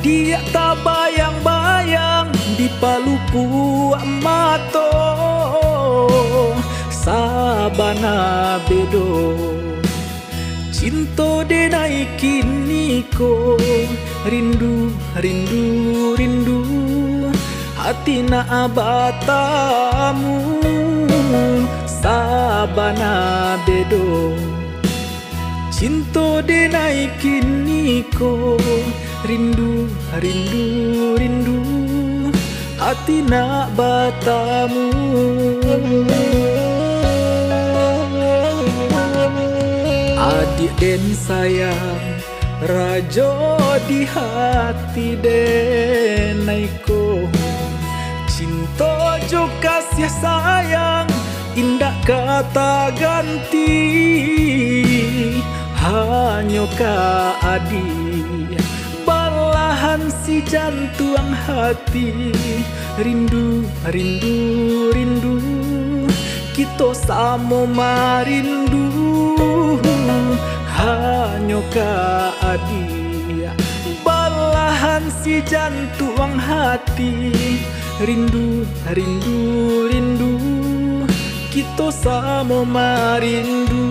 Dia tak bayang-bayang di palupu mato sabana bedo cinto de naikini ko rindu rindu rindu hati na abatamu sabana bedo cinto de naikini ko rindu rindu rindu hati na batamu. Adik den sayang rajo di hati denaiko cinta jo kasih sayang indah kata ganti hanya ka adi balahan si jantung hati rindu rindu rindu kita samo marindu hanya ka adi balahan si jantung hati rindu rindu rindu kita samo marindu.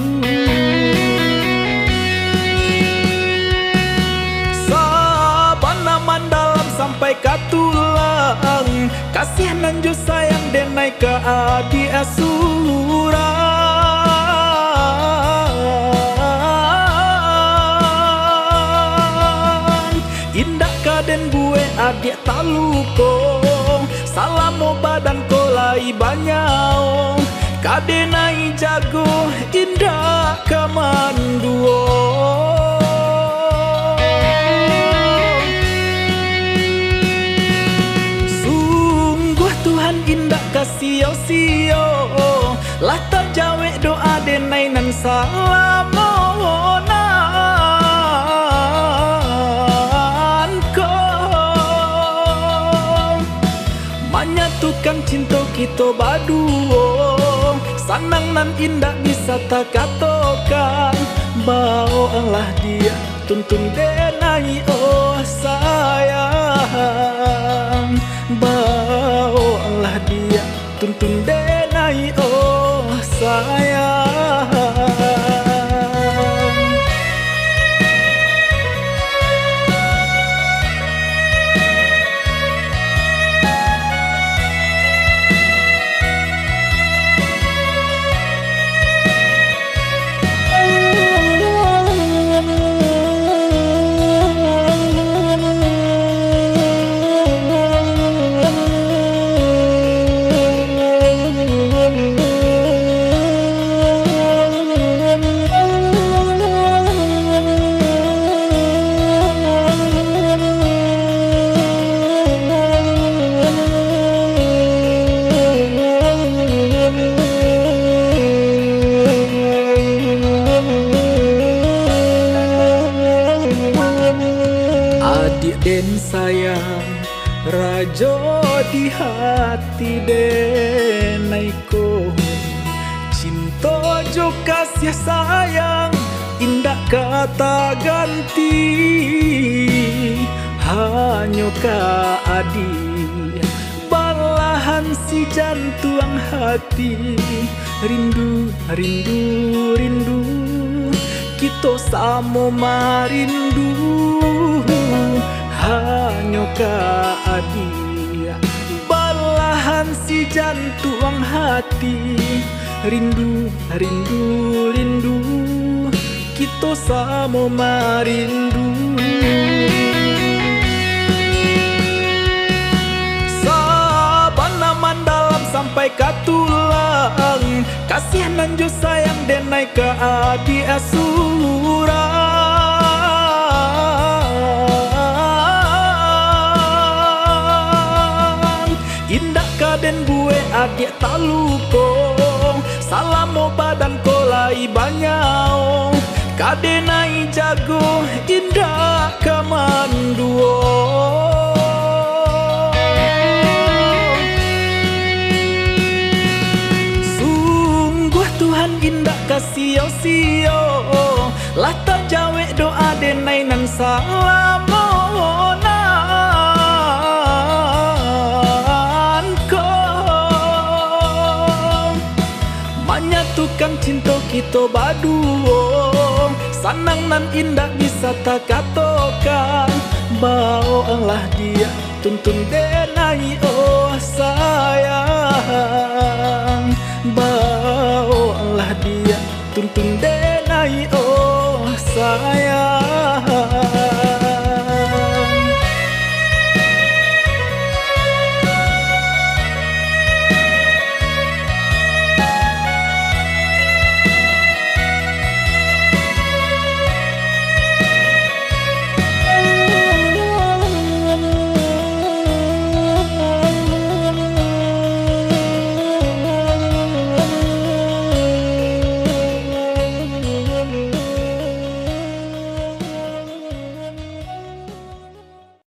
Sabana mandalam sampai katulang kasih nanjo sayang denai ke adi asuran indah kaden bue adik taluko salamo badan kolai banyau kadenai jago indah kamanduo sungguh Tuhan indah kasio-sio lah tak jawe doa denai nan salamonan ko menyatukan cinta kita baduo sanang nan indah bisa tak katakan bau Allah dia tuntun denai oh sayang bau Allah dia tuntun denai oh sayang. Adik den sayang rajo di hati denaiko cinta jo kasih sayang indah kata ganti hanya ka adi balahan si jantung hati rindu rindu rindu kita samo marindu hanya ka adi balahan si jantung hati rindu rindu rindu kita samo marindu. Sabana mandalam sampai katulang kasih nanjo sayang denai ke adi asuran indah kaden bue adik taluko salamo badan kolai banyau kadenai jago indah kamanduo sungguh Tuhan indah kasio-sio lah tak jawe doa denai nan salamonan to baduo, sanang nan indah bisa tak katokan. Bao Allah dia tuntun denai